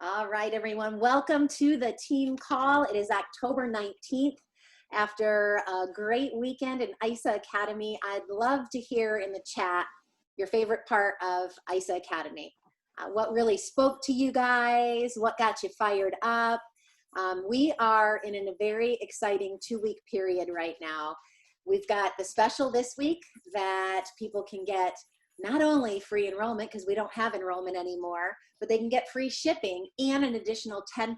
All right, everyone. Welcome to the team call. It is October 19th. After a great weekend in ISA Academy, I'd love to hear in the chat your favorite part of ISA Academy. What really spoke to you guys? What got you fired up? We are in a very exciting 2-week period right now. We've got the special this week that people can get not only free enrollment, because we don't have enrollment anymore, but they can get free shipping and an additional 10%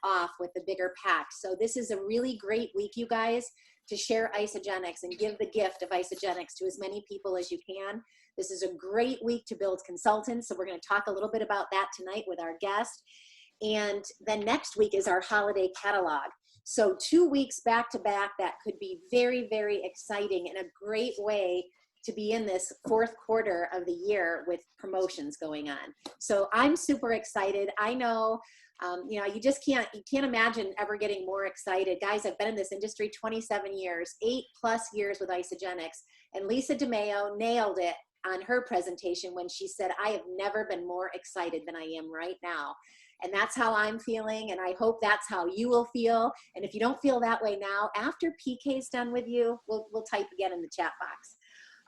off with the bigger pack. So this is a really great week, you guys, to share Isagenix and give the gift of Isagenix to as many people as you can. This is a great week to build consultants. So we're going to talk a little bit about that tonight with our guest. And then next week is our holiday catalog. So 2 weeks back to back, that could be very, very exciting and a great way to be in this fourth quarter of the year with promotions going on. So I'm super excited. I know, you can't imagine ever getting more excited. Guys, I've been in this industry 27 years, 8+ years with Isagenix, and Lisa DeMeo nailed it on her presentation when she said, I have never been more excited than I am right now. And that's how I'm feeling, and I hope that's how you will feel. And if you don't feel that way now, after PK's done with you, we'll type again in the chat box.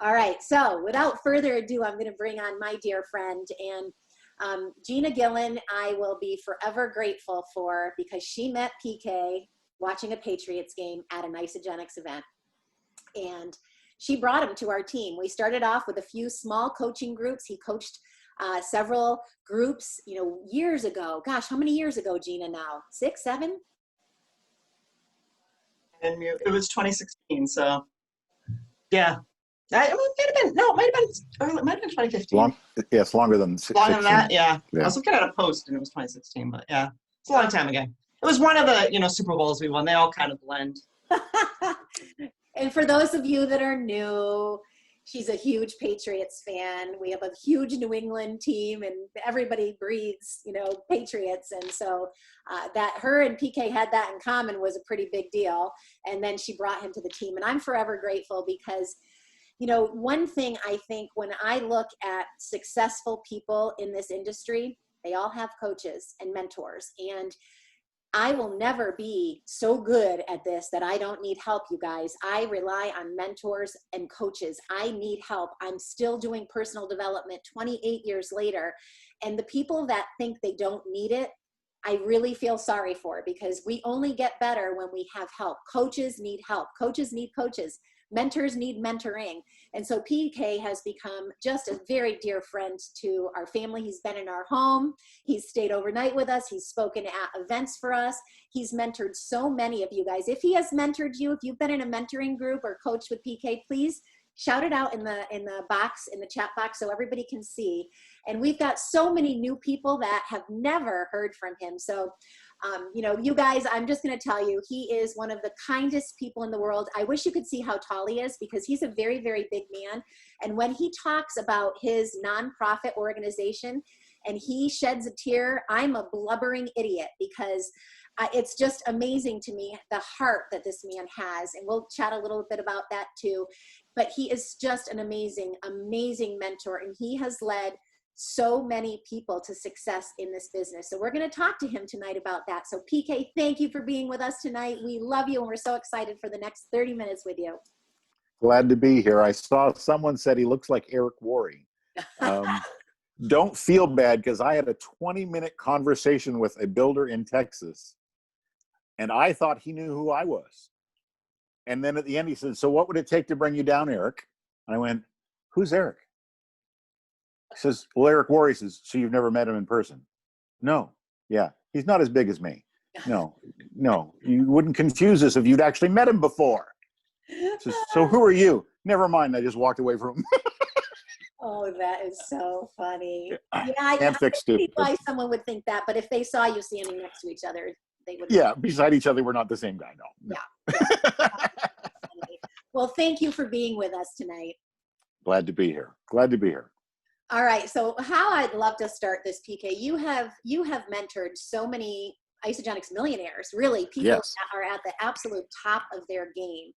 All right, so without further ado, I'm going to bring on my dear friend, and Gina Gillen, I will be forever grateful for, because she met PK watching a Patriots game at an Isagenix event, and she brought him to our team. We started off with a few small coaching groups. He coached several groups, years ago. Gosh, how many years ago, Gina, now? 6, 7? And it was 2016, so yeah. It might have been 2015. It's longer than 16. Longer than that, yeah. I was looking at a post and it was 2016, but yeah, it's a long time ago. It was one of the, Super Bowls we won. They all kind of blend. And for those of you that are new, she's a huge Patriots fan. We have a huge New England team, and everybody breathes, Patriots. And so that her and PK had that in common was a pretty big deal. And then she brought him to the team. And I'm forever grateful because, one thing I think when I look at successful people in this industry, they all have coaches and mentors. And I will never be so good at this that I don't need help, you guys. I rely on mentors and coaches. I need help. I'm still doing personal development 28 years later. And the people that think they don't need it, I really feel sorry for, because we only get better when we have help. Coaches need help. Coaches need coaches. Mentors need mentoring. And so PK has become just a very dear friend to our family. He's been in our home. He's stayed overnight with us. He's spoken at events for us. He's mentored so many of you guys. If he has mentored you, if you've been in a mentoring group or coached with PK, please shout it out in the box, in the chat box, so everybody can see. And we've got so many new people that have never heard from him. So you guys, I'm just going to tell you, he is one of the kindest people in the world. I wish you could see how tall he is, because he's a very, very big man. And when he talks about his nonprofit organization and he sheds a tear, I'm a blubbering idiot, because it's just amazing to me, the heart that this man has. And we'll chat a little bit about that too. But he is just an amazing, amazing mentor. And he has led so many people to success in this business. So we're going to talk to him tonight about that. So PK, thank you for being with us tonight. We love you, and we're so excited for the next 30 minutes with you. Glad to be here. I saw someone said he looks like Eric Worre. Don't feel bad, because I had a 20-minute conversation with a builder in Texas, and I thought he knew who I was. And then at the end he said, so what would it take to bring you down, Eric? And I went, who's Eric? He says, well, Eric Worre. Says, so you've never met him in person? No. Yeah. He's not as big as me. No. You wouldn't confuse us if you'd actually met him before. Says, so who are you? Never mind. I just walked away from him. Oh, that is so funny. Yeah, I think why someone would think that, but if they saw you standing next to each other, they would. Yeah, beside each other, we're not the same guy. No. Yeah. Well, thank you for being with us tonight. Glad to be here. All right, so how I'd love to start this, PK. You have mentored so many Isagenix millionaires, really, people that are at the absolute top of their game.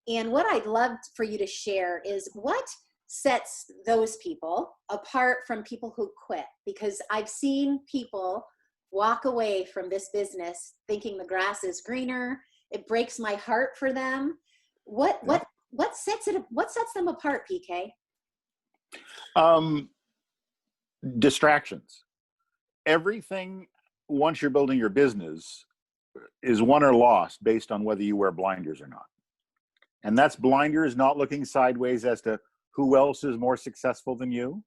And what I'd love for you to share is what sets those people apart from people who quit, because I've seen people walk away from this business thinking the grass is greener. It breaks my heart for them. What sets them apart, PK? Distractions. Everything, once you're building your business, is won or lost based on whether you wear blinders or not. And that's blinders not looking sideways as to who else is more successful than you,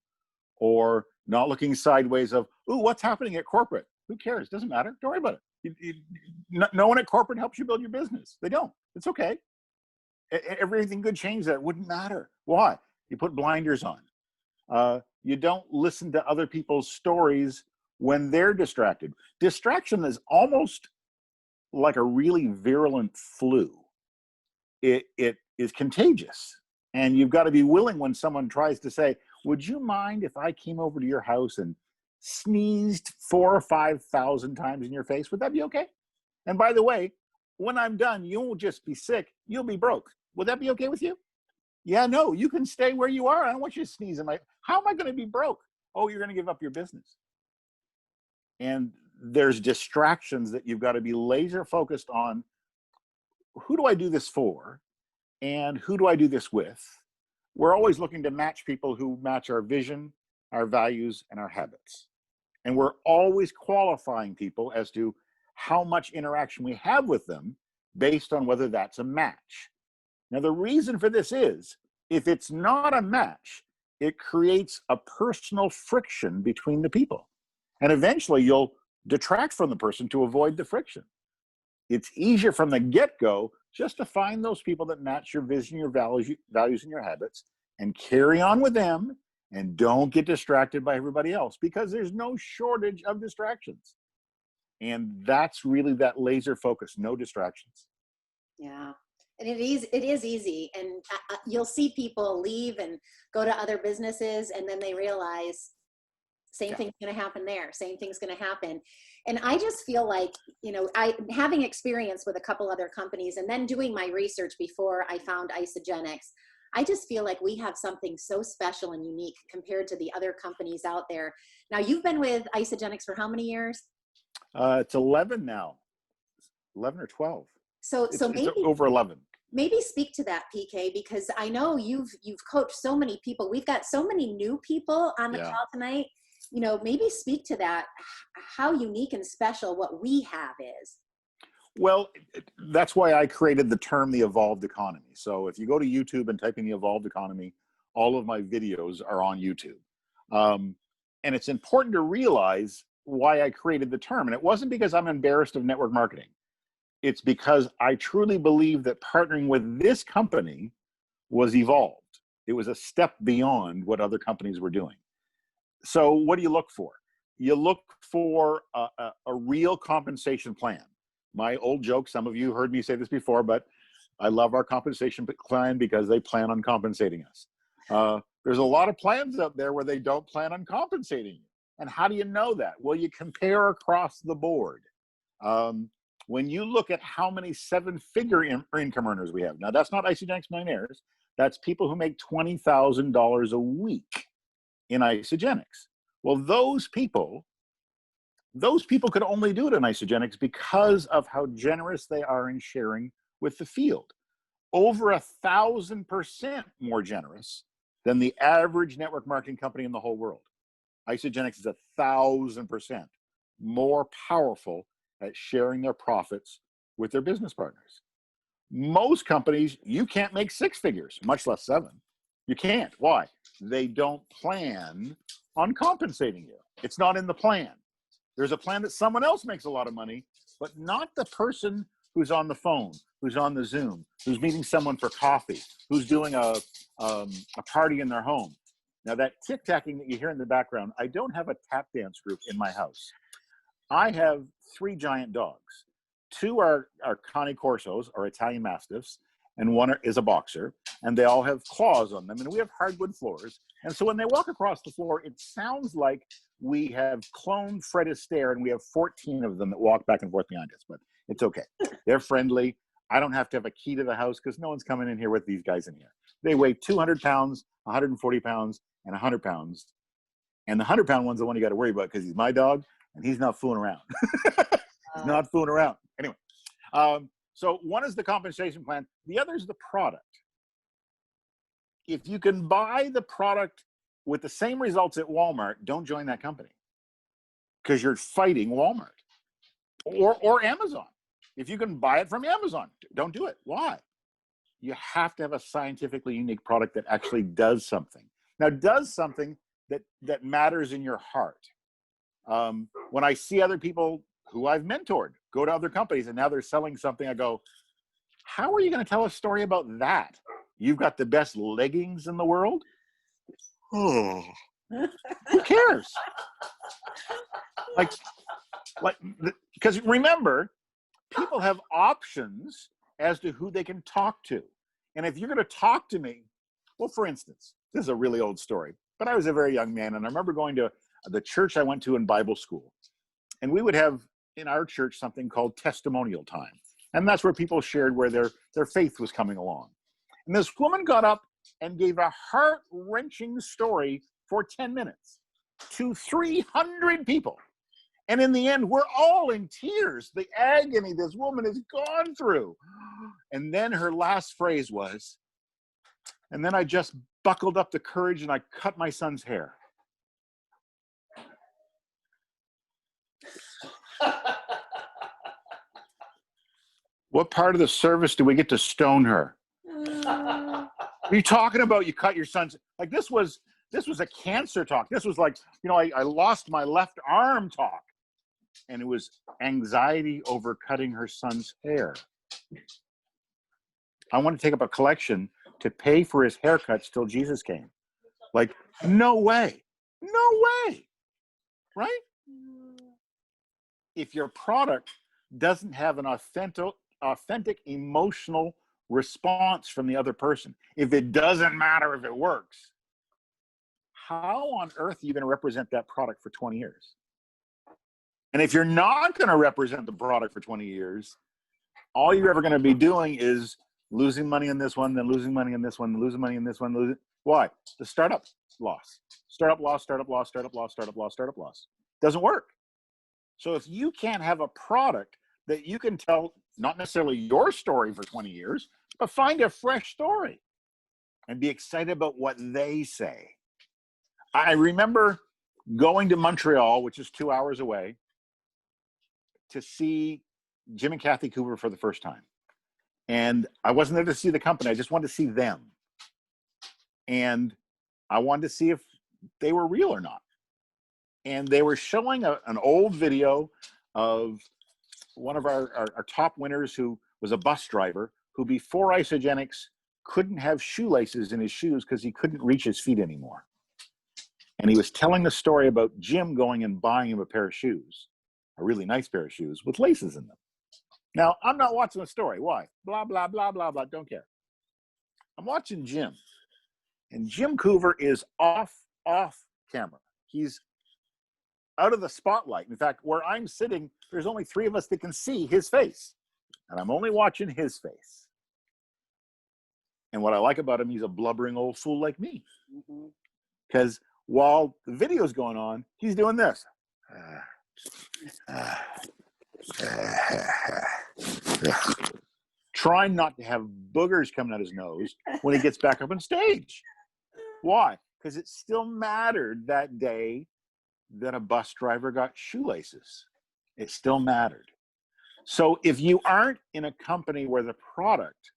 or not looking sideways of, ooh, what's happening at corporate? Who cares? Doesn't matter. Don't worry about it. No one at corporate helps you build your business. They don't. It's okay. Everything could change that. It wouldn't matter. Why? You put blinders on. You don't listen to other people's stories when they're distracted. Distraction is almost like a really virulent flu. It is contagious. And you've got to be willing when someone tries to say, would you mind if I came over to your house and sneezed 4,000 or 5,000 times in your face? Would that be okay? And by the way, when I'm done, you won't just be sick, you'll be broke. Would that be okay with you? Yeah, no, you can stay where you are. I don't want you to sneeze in my, how am I going to be broke? Oh, you're going to give up your business. And there's distractions that you've got to be laser focused on. Who do I do this for? And who do I do this with? We're always looking to match people who match our vision, our values, and our habits. And we're always qualifying people as to how much interaction we have with them based on whether that's a match. Now, the reason for this is, if it's not a match, it creates a personal friction between the people. And eventually you'll detract from the person to avoid the friction. It's easier from the get-go just to find those people that match your vision, your values, and your habits, and carry on with them, and don't get distracted by everybody else, because there's no shortage of distractions. And that's really that laser focus, no distractions. Yeah. And it is easy. And you'll see people leave and go to other businesses, and then they realize same thing's going to happen there. Same thing's going to happen. And I just feel like, having experience with a couple other companies and then doing my research before I found Isagenix, I just feel like we have something so special and unique compared to the other companies out there. Now, you've been with Isagenix for how many years? It's 11 now, 11 or 12. So maybe it's over 11. Maybe speak to that, PK, because I know you've coached so many people. We've got so many new people on the call tonight. Maybe speak to that, how unique and special what we have is. Well, that's why I created the term, the evolved economy. So if you go to YouTube and type in the evolved economy, all of my videos are on YouTube. And it's important to realize why I created the term. And it wasn't because I'm embarrassed of network marketing. It's because I truly believe that partnering with this company was evolved. It was a step beyond what other companies were doing. So what do you look for? You look for a real compensation plan. My old joke, some of you heard me say this before, but I love our compensation plan because they plan on compensating us. There's a lot of plans out there where they don't plan on compensating you. And how do you know that? Well, you compare across the board. When you look at how many seven-figure income earners we have, now that's not Isagenix millionaires, that's people who make $20,000 a week in Isagenix. Well, those people could only do it in Isagenix because of how generous they are in sharing with the field. Over 1,000% more generous than the average network marketing company in the whole world. Isagenix is 1,000% more powerful at sharing their profits with their business partners. Most companies, you can't make 6 figures, much less 7. You can't. Why? They don't plan on compensating you. It's not in the plan. There's a plan that someone else makes a lot of money, but not the person who's on the phone, who's on the Zoom, who's meeting someone for coffee, who's doing a party in their home. Now that tic-tacking that you hear in the background, I don't have a tap dance group in my house. I have 3 giant dogs. 2 are Cane Corsos, or Italian Mastiffs, and 1 is a boxer, and they all have claws on them, and we have hardwood floors. And so when they walk across the floor, it sounds like we have cloned Fred Astaire, and we have 14 of them that walk back and forth behind us, but it's okay. They're friendly. I don't have to have a key to the house because no one's coming in here with these guys in here. They weigh 200 pounds, 140 pounds, and 100 pounds. And the 100-pound one's the one you got to worry about because he's my dog. And he's not fooling around. He's not fooling around. Anyway, so one is the compensation plan. The other is the product. If you can buy the product with the same results at Walmart, don't join that company, because you're fighting Walmart or Amazon. If you can buy it from Amazon, don't do it. Why? You have to have a scientifically unique product that actually does something. Now, does something that matters in your heart. When I see other people who I've mentored go to other companies and now they're selling something, I go, how are you going to tell a story about that? You've got the best leggings in the world? Oh, who cares? Because remember, people have options as to who they can talk to. And if you're going to talk to me, well, for instance, this is a really old story, but I was a very young man, and I remember going to the church I went to in Bible school. And we would have in our church something called testimonial time. And that's where people shared where their faith was coming along. And this woman got up and gave a heart-wrenching story for 10 minutes to 300 people. And in the end, we're all in tears. The agony this woman has gone through. And then her last phrase was, and then I just buckled up the courage and I cut my son's hair. What part of the service do we get to stone her? What are you talking about? You cut your son's, like this was a cancer talk. This was like, I lost my left arm talk. And it was anxiety over cutting her son's hair. I want to take up a collection to pay for his haircuts till Jesus came. Like, no way. No way. Right? If your product doesn't have an authentic emotional response from the other person, if it doesn't matter if it works, how on earth are you going to represent that product for 20 years? And if you're not going to represent the product for 20 years, all you're ever going to be doing is losing money in this one, then losing money in this one, then losing money in this one. Why? The startup loss. Startup loss, startup loss, startup loss, startup loss, startup loss. Doesn't work. So if you can't have a product that you can tell, not necessarily your story for 20 years, but find a fresh story and be excited about what they say. I remember going to Montreal, which is 2 hours away, to see Jim and Kathy Cooper for the first time. And I wasn't there to see the company. I just wanted to see them. And I wanted to see if they were real or not. And they were showing an old video of one of our top winners who was a bus driver who before Isagenix couldn't have shoelaces in his shoes because he couldn't reach his feet anymore. And he was telling the story about Jim going and buying him a pair of shoes, a really nice pair of shoes with laces in them. Now, I'm not watching the story. Why? Blah, blah, blah, blah, blah. Don't care. I'm watching Jim. And Jim Coover is off camera. He's out of the spotlight. In fact, where I'm sitting, there's only 3 of us that can see his face. And I'm only watching his face. And what I like about him, he's a blubbering old fool like me. Because while the video's going on, he's doing this. Trying not to have boogers coming out his nose when he gets back up on stage. Why? Because it still mattered that day that a bus driver got shoelaces. It still mattered. So if you aren't in a company where the product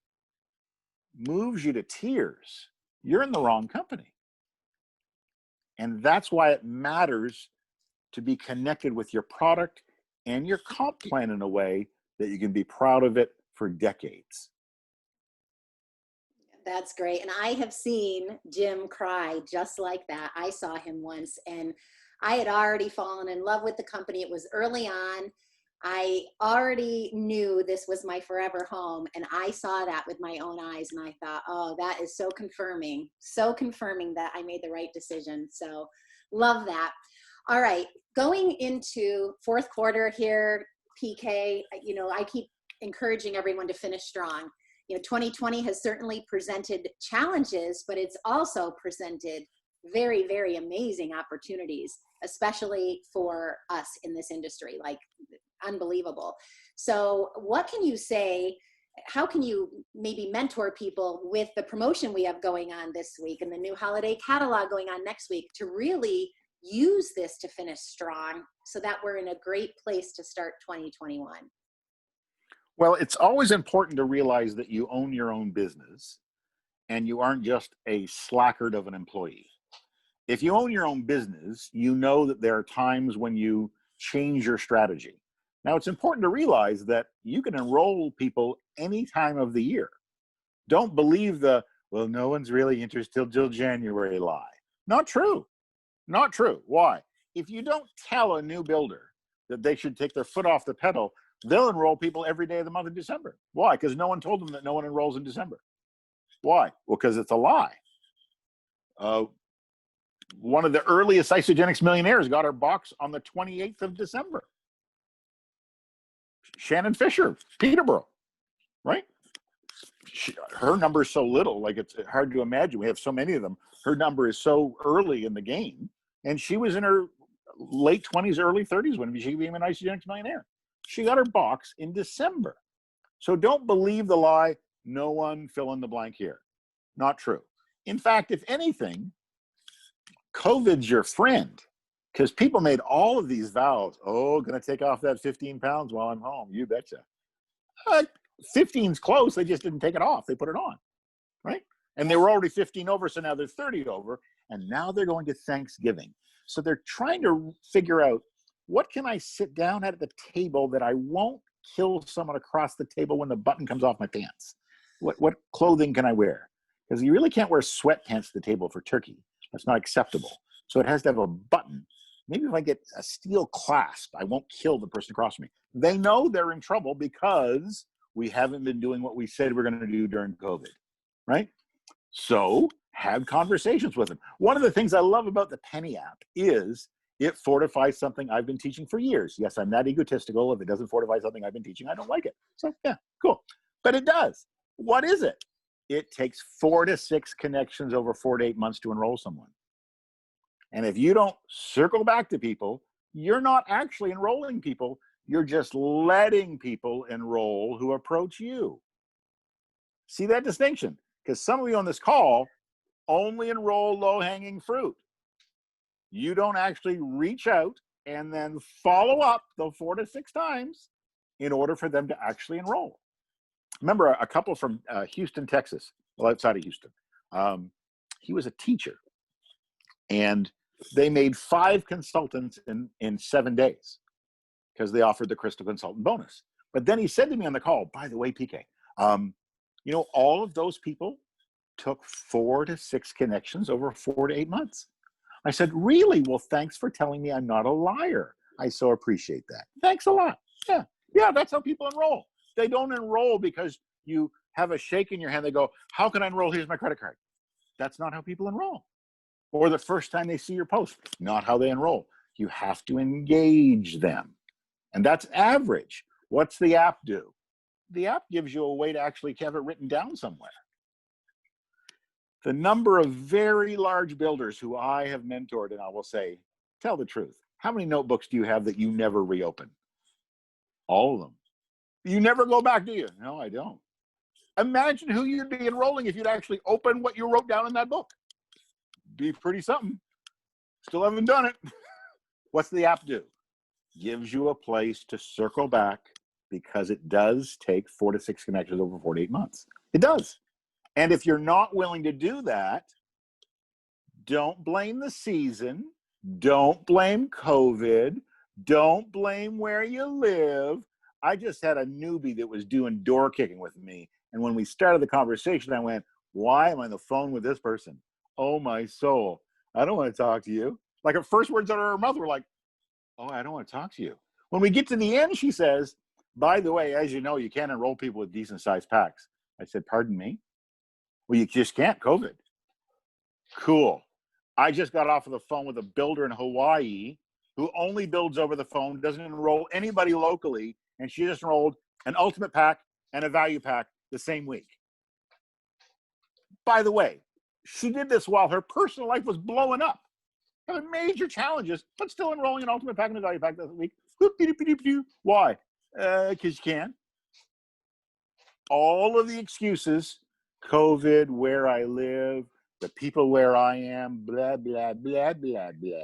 moves you to tears, you're in the wrong company. And that's why it matters to be connected with your product and your comp plan in a way that you can be proud of it for decades. That's great. And I have seen Jim cry just like that. I saw him once and I had already fallen in love with the company. It was early on. I already knew this was my forever home. And I saw that with my own eyes. And I thought, oh, that is so confirming that I made the right decision. So love that. All right. Going into fourth quarter here, PK, I keep encouraging everyone to finish strong. 2020 has certainly presented challenges, but it's also presented very, very amazing opportunities. especially for us in this industry, like unbelievable. So what can you say, how can you maybe mentor people with the promotion we have going on this week and the new holiday catalog going on next week to really use this to finish strong so that we're in a great place to start 2021? Well, it's always important to realize that you own your own business and you aren't just a slackard of an employee. If you own your own business, you know that there are times when you change your strategy. Now, it's important to realize that you can enroll people any time of the year. Don't believe the, well, no one's really interested till January lie. Not true. Not true. Why? If you don't tell a new builder that they should take their foot off the pedal, they'll enroll people every day of the month of December. Why? Because no one told them that no one enrolls in December. Why? Well, because it's a lie. One of the earliest Isagenix millionaires got her box on the 28th of December. Shannon Fisher, Peterborough, right? Her number is so little, like it's hard to imagine. We have so many of them. Her number is so early in the game, and she was in her late 20s, early 30s when she became an Isagenix millionaire. She got her box in December. So don't believe the lie, no one fill in the blank here. Not true. In fact, if anything, COVID's your friend, because people made all of these vows. Oh, going to take off that 15 pounds while I'm home. You betcha. 15's close. They just didn't take it off. They put it on, right? And they were already 15 over, so now they're 30 over. And now they're going to Thanksgiving. So they're trying to figure out, what can I sit down at the table that I won't kill someone across the table when the button comes off my pants? What clothing can I wear? Because you really can't wear sweatpants at the table for turkey. That's not acceptable. So it has to have a button. Maybe if I get a steel clasp, I won't kill the person across from me. They know they're in trouble because we haven't been doing what we said we're going to do during COVID, right? So have conversations with them. One of the things I love about the Penny app is it fortifies something I've been teaching for years. Yes, I'm not egotistical. If it doesn't fortify something I've been teaching, I don't like it. So yeah, cool. But it does. What is it? It takes 4 to 6 connections over 4 to 8 months to enroll someone. And if you don't circle back to people, you're not actually enrolling people. You're just letting people enroll who approach you. See that distinction? Because some of you on this call only enroll low-hanging fruit. You don't actually reach out and then follow up the 4 to 6 times in order for them to actually enroll. Remember a couple from Houston, Texas, well, outside of Houston. He was a teacher, and they made 5 consultants in 7 days because they offered the Crystal Consultant bonus. But then he said to me on the call, by the way, PK, you know, all of those people took 4 to 6 connections over 4 to 8 months. I said, really? Well, thanks for telling me I'm not a liar. I so appreciate that. Thanks a lot. Yeah, that's how people enroll. They don't enroll because you have a shake in your hand. They go, how can I enroll? Here's my credit card. That's not how people enroll. Or the first time they see your post, not how they enroll. You have to engage them. And that's average. What's the app do? The app gives you a way to actually have it written down somewhere. The number of very large builders who I have mentored, and I will say, tell the truth. How many notebooks do you have that you never reopen? All of them. You never go back, do you? No, I don't. Imagine who you'd be enrolling if you'd actually open what you wrote down in that book. Be pretty something. Still haven't done it. What's the app do? Gives you a place to circle back because it does take 4 to 6 connections over 4 to 8 months. It does. And if you're not willing to do that, don't blame the season. Don't blame COVID. Don't blame where you live. I just had a newbie that was doing door kicking with me. And when we started the conversation, I went, why am I on the phone with this person? Oh, my soul. I don't want to talk to you. Like her first words out of her mouth were like, oh, I don't want to talk to you. When we get to the end, she says, by the way, as you know, you can't enroll people with decent sized packs. I said, pardon me? Well, you just can't, COVID. Cool. I just got off of the phone with a builder in Hawaii who only builds over the phone, doesn't enroll anybody locally, and she just enrolled an ultimate pack and a value pack the same week. By the way, she did this while her personal life was blowing up. having major challenges, but still enrolling in Ultimate Pack and the Value Pack this week. Why? Because you can. All of the excuses, COVID, where I live, the people where I am, blah, blah, blah, blah, blah.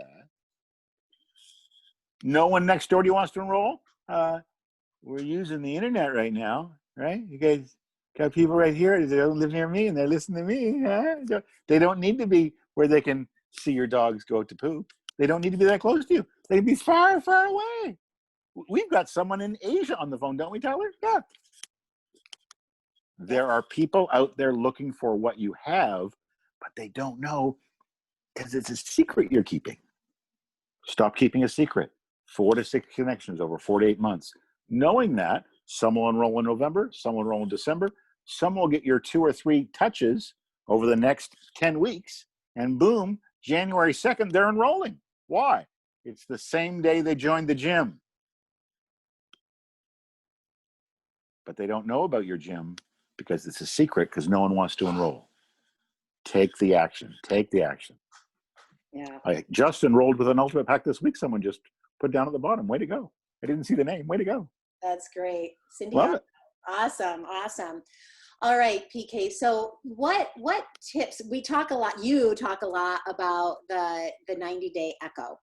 No one next door to you wants to enroll? We're using the internet right now, right? You guys got people right here that live near me and they listen to me. Huh? They don't need to be where they can see your dogs go to poop. They don't need to be that close to you. They can be far, far away. We've got someone in Asia on the phone, don't we, Tyler? Yeah. There are people out there looking for what you have, but they don't know because it's a secret you're keeping. Stop keeping a secret. 4 to 6 connections over 4 to 8 months. Knowing that some will enroll in November, some will enroll in December, some will get your 2 or 3 touches over the next 10 weeks, and boom, January 2nd, they're enrolling. Why? It's the same day they joined the gym. But they don't know about your gym because it's a secret because no one wants to enroll. Take the action. Take the action. Yeah. I just enrolled with an Ultimate Pack this week. Someone just put down at the bottom. Way to go. I didn't see the name. Way to go. That's great. Cindy, Love it. awesome. All right, PK. So what tips, you talk a lot about the 90-day echo.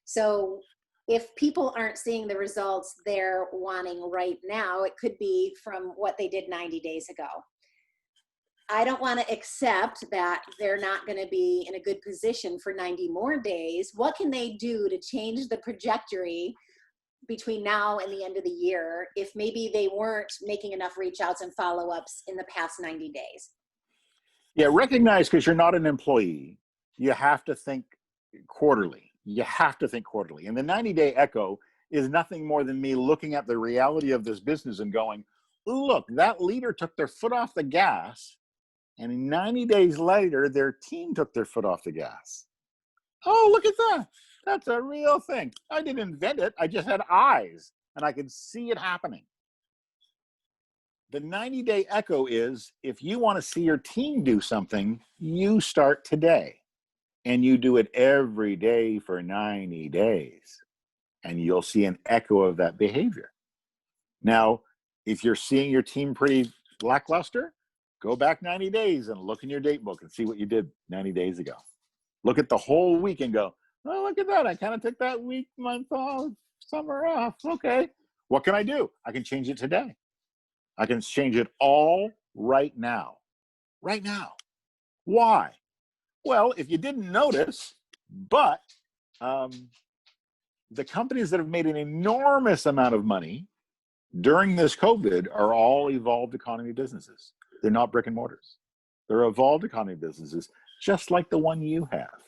So if people aren't seeing the results they're wanting right now, it could be from what they did 90 days ago. I don't want to accept that they're not going to be in a good position for 90 more days. What can they do to change the trajectory between now and the end of the year if maybe they weren't making enough reach outs and follow-ups in the past 90 days? Yeah, recognize because you're not an employee, you have to think quarterly. You have to think quarterly. And the 90-day echo is nothing more than me looking at the reality of this business and going, look, that leader took their foot off the gas, and 90 days later, their team took their foot off the gas. Oh, look at that. That's a real thing. I didn't invent it. I just had eyes, and I could see it happening. The 90-day echo is, if you want to see your team do something, you start today. And you do it every day for 90 days. And you'll see an echo of that behavior. Now, if you're seeing your team pretty lackluster, go back 90 days and look in your date book and see what you did 90 days ago. Look at the whole week and go, oh, look at that. I kind of took that week, month off, summer off. Okay. What can I do? I can change it today. I can change it all right now. Right now. Why? Well, if you didn't notice, but the companies that have made an enormous amount of money during this COVID are all evolved economy businesses. They're not brick and mortars. They're evolved economy businesses, just like the one you have.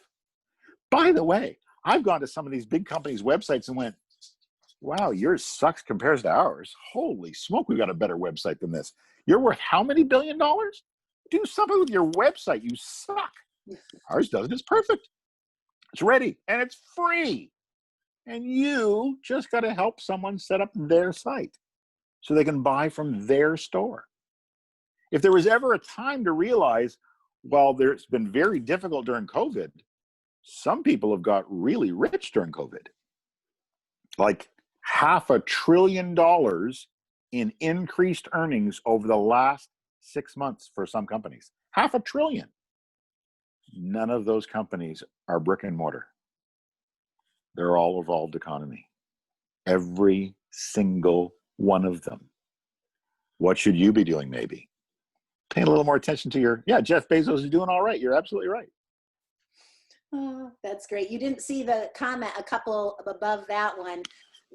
By the way, I've gone to some of these big companies' websites and went, wow, yours sucks compared to ours. Holy smoke, we've got a better website than this. You're worth how many $1 billion? Do something with your website. You suck. Ours does it. It's perfect. It's ready and it's free. And you just got to help someone set up their site so they can buy from their store. If there was ever a time to realize, well, it's been very difficult during COVID, some people have got really rich during COVID. Like $500 billion in increased earnings over the last 6 months for some companies. $500 billion. None of those companies are brick and mortar. They're all evolved economy. Every single one of them. What should you be doing maybe? Paying a little more attention to Jeff Bezos is doing all right. You're absolutely right. Oh, that's great. You didn't see the comment a couple above that one.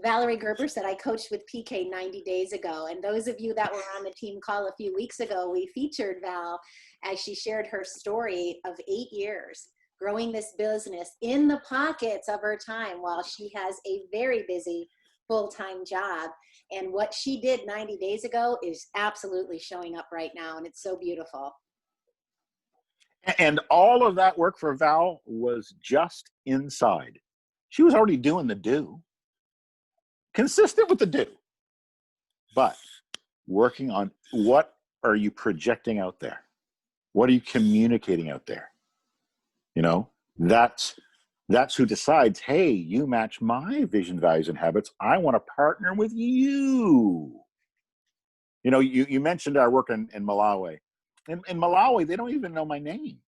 Valerie Gerber said, I coached with PK 90 days ago. And those of you that were on the team call a few weeks ago, we featured Val as she shared her story of 8 years growing this business in the pockets of her time while she has a very busy full-time job. And what she did 90 days ago is absolutely showing up right now. And it's so beautiful. And all of that work for Val was just inside. She was already doing the do. Consistent with the do. But working on what are you projecting out there? What are you communicating out there? You know, that's That's who decides, hey, you match my vision, values, and habits. I want to partner with you. You know, you mentioned our work in Malawi. In Malawi, they don't even know my name.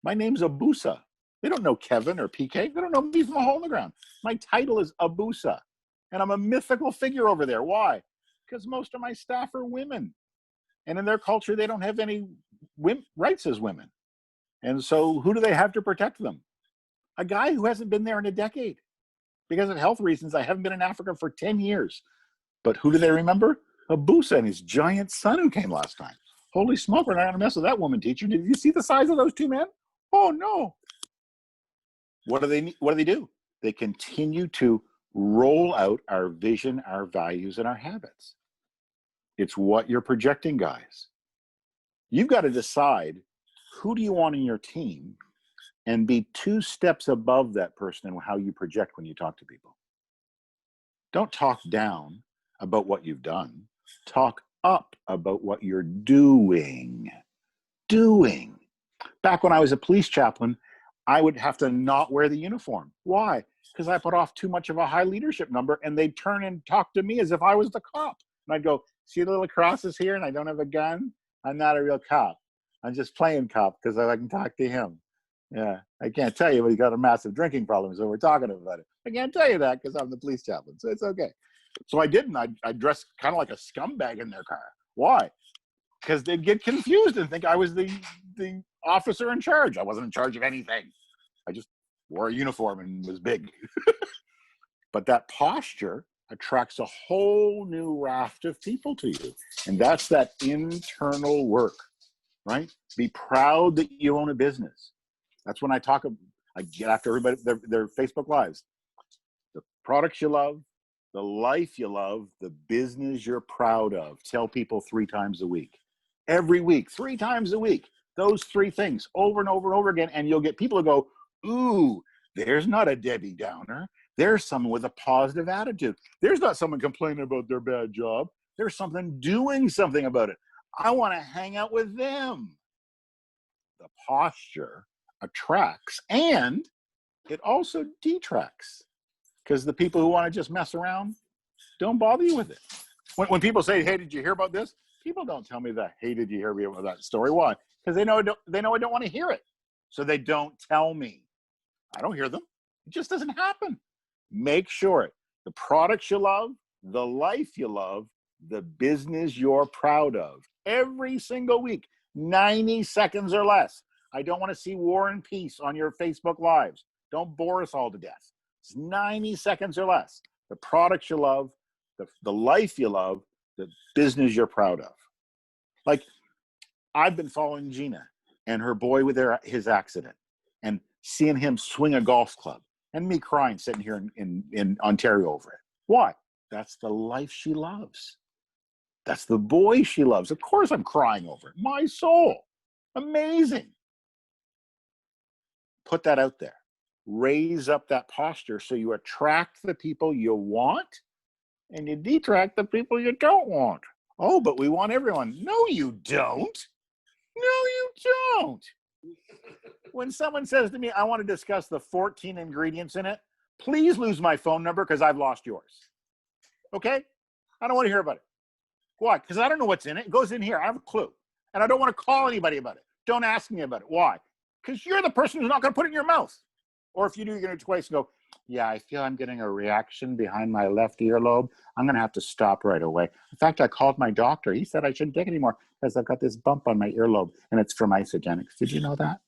My name's Abusa. They don't know Kevin or PK. They don't know me from a hole in the ground. My title is Abusa, and I'm a mythical figure over there. Why? Because most of my staff are women. And in their culture, they don't have any rights as women. And so who do they have to protect them? A guy who hasn't been there in a decade. Because of health reasons, I haven't been in Africa for 10 years. But who do they remember? Abusa and his giant son who came last time. Holy smoke, we're not going to mess with that woman, teacher. Did you see the size of those two men? Oh, no. What do they do? They continue to roll out our vision, our values, and our habits. It's what you're projecting, guys. You've got to decide who do you want in your team and be 2 steps above that person in how you project when you talk to people. Don't talk down about what you've done. Talk up about what you're doing. Back when I was a police chaplain, I would have to not wear the uniform. Why? Because I put off too much of a high leadership number, and they'd turn and talk to me as if I was the cop. And I'd go, see the little crosses here and I don't have a gun? I'm not a real cop. I'm just playing cop because I can talk to him. Yeah, I can't tell you, but he got a massive drinking problem, so we're talking about it. I can't tell you that because I'm the police chaplain, so it's okay. So I didn't. I dressed kind of like a scumbag in their car. Why? Because they'd get confused and think I was the officer in charge. I wasn't in charge of anything. I just wore a uniform and was big. But that posture attracts a whole new raft of people to you. And that's that internal work, right? Be proud that you own a business. That's when I get after everybody, their Facebook Lives. The products you love, the life you love, the business you're proud of. Tell people 3 times a week. Every week, 3 times a week. Those 3 things over and over and over again. And you'll get people who go, ooh, there's not a Debbie Downer. There's someone with a positive attitude. There's not someone complaining about their bad job. There's someone doing something about it. I want to hang out with them. The posture attracts, and it also detracts, because the people who want to just mess around don't bother you with it. When people say, hey, did you hear about this? People don't tell me that, hey, did you hear about that story? Why? Because they know I don't want to hear it. So they don't tell me. I don't hear them. It just doesn't happen. Make sure the products you love, the life you love, the business you're proud of. Every single week, 90 seconds or less. I don't want to see War and Peace on your Facebook Lives. Don't bore us all to death. It's 90 seconds or less. The products you love, the life you love, the business you're proud of. Like, I've been following Gina and her boy with his accident and seeing him swing a golf club and me crying sitting here in Ontario over it. Why? That's the life she loves. That's the boy she loves. Of course I'm crying over it. My soul. Amazing. Put that out there. Raise up that posture so you attract the people you want and you detract the people you don't want. Oh, but we want everyone. No, you don't. No, you don't. When someone says to me, I want to discuss the 14 ingredients in it, please lose my phone number because I've lost yours. Okay? I don't want to hear about it. Why? Because I don't know what's in it. It goes in here. I have a clue. And I don't want to call anybody about it. Don't ask me about it. Why? Because you're the person who's not going to put it in your mouth. Or if you do, you're going to do it twice and go, yeah, I feel I'm getting a reaction behind my left earlobe. I'm going to have to stop right away. In fact, I called my doctor. He said I shouldn't take it anymore because I've got this bump on my earlobe and it's from Isagenix. Did you know that?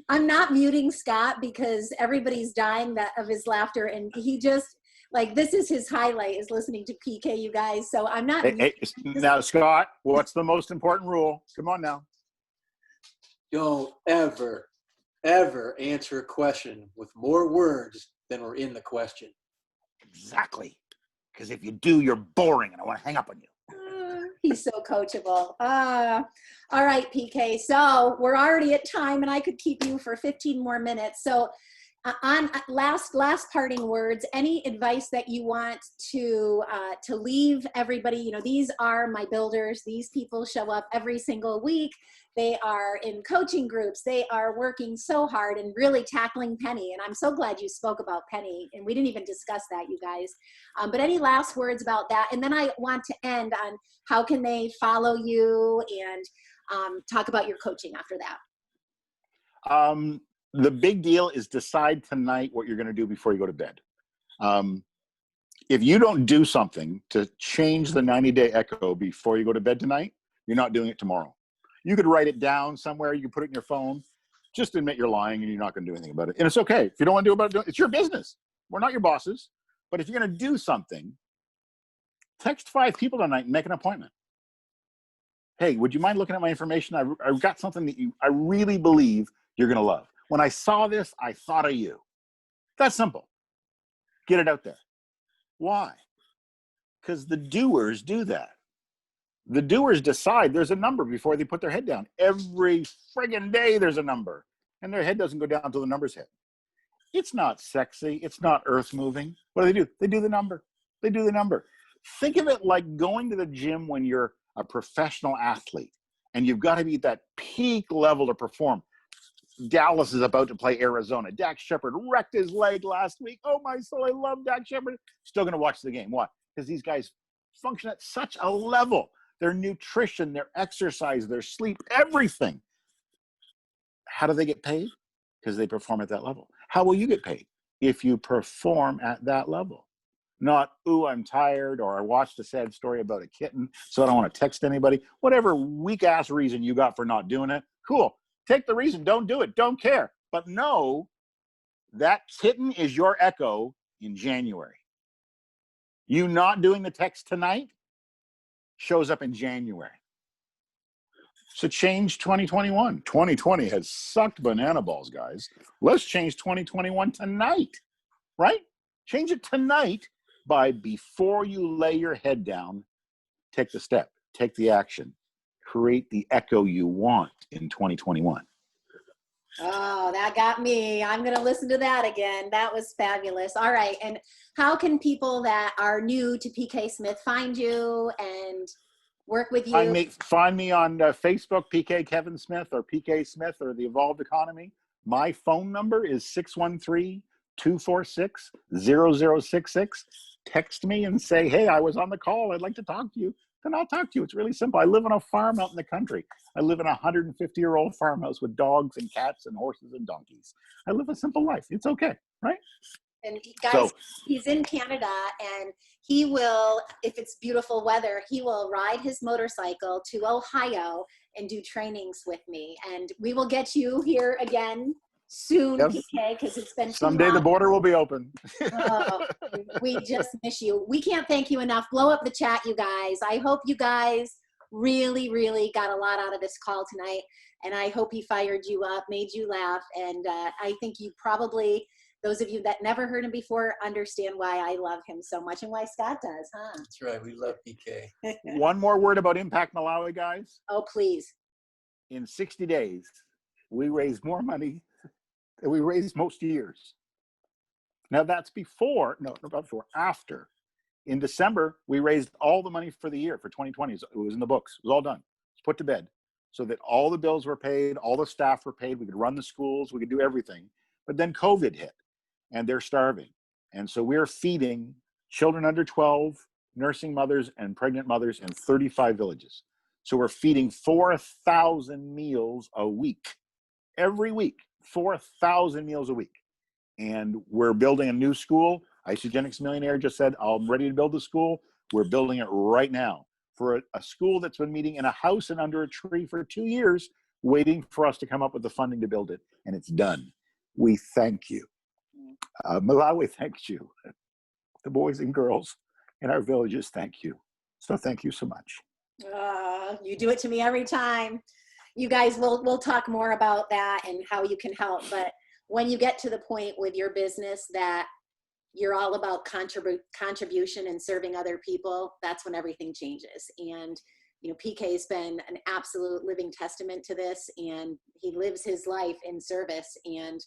I'm not muting Scott because everybody's dying of his laughter, and he just, like, this is his highlight, is listening to PK, you guys. So I'm not. Hey, now, Scott, what's the most important rule? Come on now. Don't ever answer a question with more words than were in the question. Exactly. Because if you do, you're boring and I want to hang up on you. He's so coachable. All right, PK. So we're already at time, and I could keep you for 15 more minutes. So On last parting words, any advice that you want to leave everybody? You know, these are my builders. These people show up every single week. They are in coaching groups. They are working so hard and really tackling Penny. And I'm so glad you spoke about Penny. And we didn't even discuss that, you guys. But any last words about that? And then I want to end on how can they follow you and talk about your coaching after that. The big deal is decide tonight what you're going to do before you go to bed. If you don't do something to change the 90-day echo before you go to bed tonight, you're not doing it tomorrow. You could write it down somewhere. You can put it in your phone. Just admit you're lying and you're not going to do anything about it. And it's okay. If you don't want to do about it, it's your business. We're not your bosses. But if you're going to do something, text 5 people tonight and make an appointment. Hey, would you mind looking at my information? I've got something that I really believe you're going to love. When I saw this, I thought of you. That's simple. Get it out there. Why? Because the doers do that. The doers decide there's a number before they put their head down. Every friggin' day there's a number. And their head doesn't go down until the number's hit. It's not sexy. It's not earth moving. What do? They do the number. They do the number. Think of it like going to the gym when you're a professional athlete and you've got to be at that peak level to perform. Dallas is about to play Arizona. Dak Shepard wrecked his leg last week. Oh my soul, I love Dak Shepard. Still going to watch the game. Why? Because these guys function at such a level. Their nutrition, their exercise, their sleep, everything. How do they get paid? Because they perform at that level. How will you get paid? If you perform at that level. Not, ooh, I'm tired, or I watched a sad story about a kitten, so I don't want to text anybody. Whatever weak-ass reason you got for not doing it, cool. Take the reason, don't do it, don't care. But know that kitten is your echo in January. You not doing the text tonight shows up in January. So change 2021. 2020 has sucked banana balls, guys. Let's change 2021 tonight, right? Change it tonight by before you lay your head down, take the step, take the action, create the echo you want in 2021. Oh, that got me. I'm going to listen to that again. That was fabulous. All right. And how can people that are new to PK Smith find you and work with you? Find me on Facebook, PK Kevin Smith, or PK Smith, or The Evolved Economy. My phone number is 613-246-0066. Text me and say, hey, I was on the call. I'd like to talk to you. Then I'll talk to you. It's really simple. I live on a farm out in the country. I live in a 150-year-old farmhouse with dogs and cats and horses and donkeys. I live a simple life. It's okay, right? And guys, he's in Canada, and he will, if it's beautiful weather, he will ride his motorcycle to Ohio and do trainings with me. And we will get you here again soon, yes. PK, because it's been someday the border will be open. Oh, we just miss you. We can't thank you enough. Blow up the chat, you guys. I hope you guys really, really got a lot out of this call tonight. And I hope he fired you up, made you laugh. And I think you probably, those of you that never heard him before, understand why I love him so much and why Scott does, huh? That's right. We love PK. One more word about Impact Malawi, guys. Oh, please. In 60 days, we raised more money than we raised most years. Now that's after. In December, we raised all the money for the year, for 2020. It was in the books. It was all done. It was put to bed so that all the bills were paid, all the staff were paid. We could run the schools. We could do everything. But then COVID hit, and they're starving. And so we're feeding children under 12, nursing mothers, and pregnant mothers in 35 villages. So we're feeding 4,000 meals a week. Every week, 4,000 meals a week. And we're building a new school. Isogenics Millionaire just said, I'm ready to build the school. We're building it right now for a school that's been meeting in a house and under a tree for 2 years, waiting for us to come up with the funding to build it. And it's done. We thank you. Malawi thanks you. The boys and girls in our villages thank you. So thank you so much. You do it to me every time. You guys, we'll talk more about that and how you can help. But when you get to the point with your business that you're all about contribution and serving other people, that's when everything changes. And you know, PK has been an absolute living testament to this, and he lives his life in service. And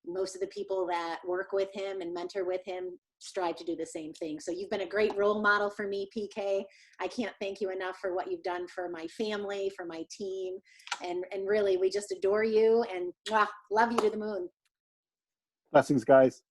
most of the people that work with him and mentor with him strive to do the same thing. So you've been a great role model for me, PK. I can't thank you enough for what you've done for my family, for my team, and really, we just adore you and love you to the moon. Blessings, guys.